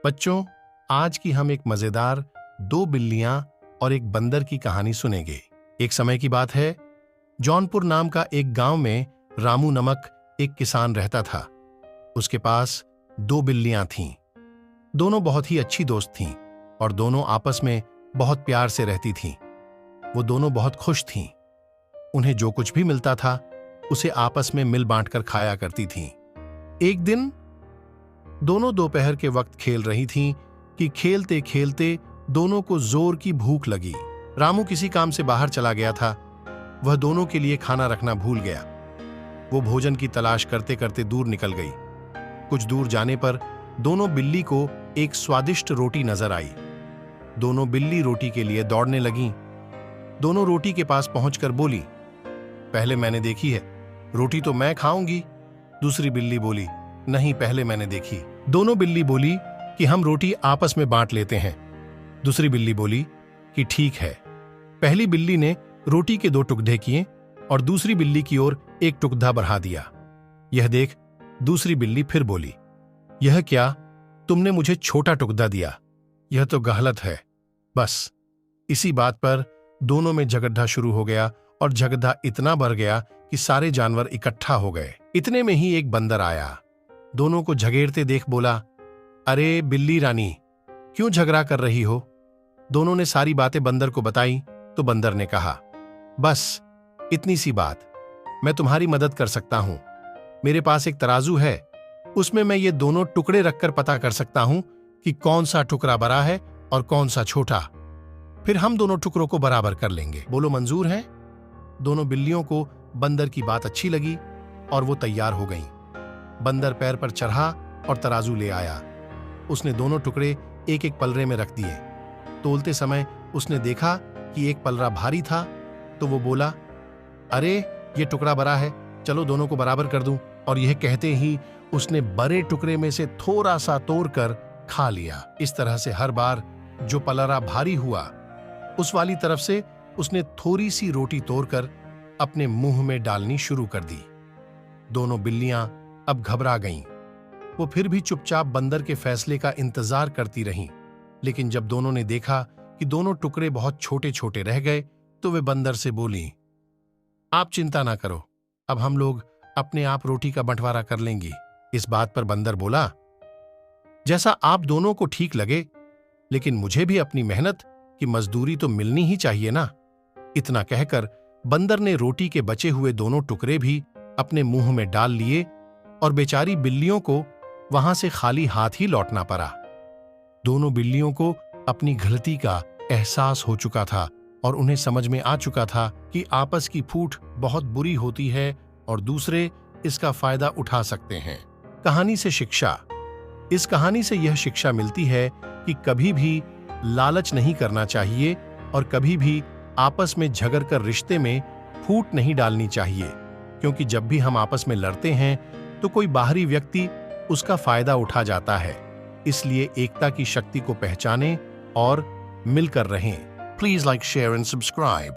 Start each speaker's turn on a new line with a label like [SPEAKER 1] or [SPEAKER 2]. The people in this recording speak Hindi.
[SPEAKER 1] बच्चों, आज की हम एक मजेदार दो बिल्लियां और एक बंदर की कहानी सुनेंगे। एक समय की बात है, जौनपुर नाम का एक गांव में रामू नमक एक किसान रहता था। उसके पास दो बिल्लियां थीं। दोनों बहुत ही अच्छी दोस्त थीं और दोनों आपस में बहुत प्यार से रहती थीं। वो दोनों बहुत खुश थीं। उन्हें जो कुछ भी मिलता था उसे आपस में मिल बांटकर खाया करती थीं। एक दिन दोनों दोपहर के वक्त खेल रही थीं कि खेलते खेलते दोनों को जोर की भूख लगी। रामू किसी काम से बाहर चला गया था। वह दोनों के लिए खाना रखना भूल गया। वो भोजन की तलाश करते करते दूर निकल गई। कुछ दूर जाने पर दोनों बिल्ली को एक स्वादिष्ट रोटी नजर आई। दोनों बिल्ली रोटी के लिए दौड़ने लगीं। दोनों रोटी के पास पहुंचकर बोली, पहले मैंने देखी है, रोटी तो मैं खाऊंगी। दूसरी बिल्ली बोली, नहीं, पहले मैंने देखी। दोनों बिल्ली बोली कि हम रोटी आपस में बांट लेते हैं। दूसरी बिल्ली बोली कि ठीक है। पहली बिल्ली ने रोटी के दो टुकड़े किए और दूसरी बिल्ली की ओर एक टुकड़ा बढ़ा दिया। यह देख दूसरी बिल्ली फिर बोली, यह क्या, तुमने मुझे छोटा टुकड़ा दिया, यह तो गलत है। बस इसी बात पर दोनों में झगड़ा शुरू हो गया और झगड़ा इतना बढ़ गया कि सारे जानवर इकट्ठा हो गए। इतने में ही एक बंदर आया। दोनों को झगेड़ते देख बोला, अरे बिल्ली रानी, क्यों झगड़ा कर रही हो? दोनों ने सारी बातें बंदर को बताई तो बंदर ने कहा, बस इतनी सी बात, मैं तुम्हारी मदद कर सकता हूं। मेरे पास एक तराजू है, उसमें मैं ये दोनों टुकड़े रखकर पता कर सकता हूं कि कौन सा टुकड़ा बड़ा है और कौन सा छोटा। फिर हम दोनों टुकड़ों को बराबर कर लेंगे। बोलो, मंजूर है? दोनों बिल्लियों को बंदर की बात अच्छी लगी और वो तैयार हो गईं। बंदर पैर पर चढ़ा और तराजू ले आया। उसने दोनों टुकड़े एक एक पलरे में रख दिए। तोलते समय उसने देखा कि एक पलरा भारी था, तो वो बोला, अरे ये टुकड़ा बड़ा है, चलो दोनों को बराबर कर दूं। और यह कहते ही उसने बड़े टुकड़े में से थोड़ा सा तोड़कर खा लिया। इस तरह से हर बार जो पलरा भारी हुआ, उस वाली तरफ से उसने थोड़ी सी रोटी तोड़कर अपने मुंह में डालनी शुरू कर दी। दोनों बिल्लियां अब घबरा गईं। वो फिर भी चुपचाप बंदर के फैसले का इंतजार करती रहीं। लेकिन जब दोनों ने देखा कि दोनों टुकड़े बहुत छोटे छोटे रह गए, तो वे बंदर से बोली, आप चिंता ना करो, अब हम लोग अपने आप रोटी का बंटवारा कर लेंगे। इस बात पर बंदर बोला, जैसा आप दोनों को ठीक लगे, लेकिन मुझे भी अपनी मेहनत की मजदूरी तो मिलनी ही चाहिए ना। इतना कहकर बंदर ने रोटी के बचे हुए दोनों टुकड़े भी अपने मुंह में डाल लिए और बेचारी बिल्लियों को वहां से खाली हाथ ही लौटना पड़ा। दोनों बिल्लियों को अपनी गलती का एहसास हो चुका था और उन्हें समझ में आ चुका था कि आपस की फूट बहुत बुरी होती है और दूसरे इसका फायदा उठा सकते हैं। कहानी से शिक्षा। इस कहानी से यह शिक्षा मिलती है कि कभी भी लालच नहीं करना चाहिए और कभी भी आपस में झगड़ कर रिश्ते में फूट नहीं डालनी चाहिए, क्योंकि जब भी हम आपस में लड़ते हैं तो कोई बाहरी व्यक्ति उसका फायदा उठा जाता है। इसलिए एकता की शक्ति को पहचानें और मिलकर रहें। Please like, share and subscribe.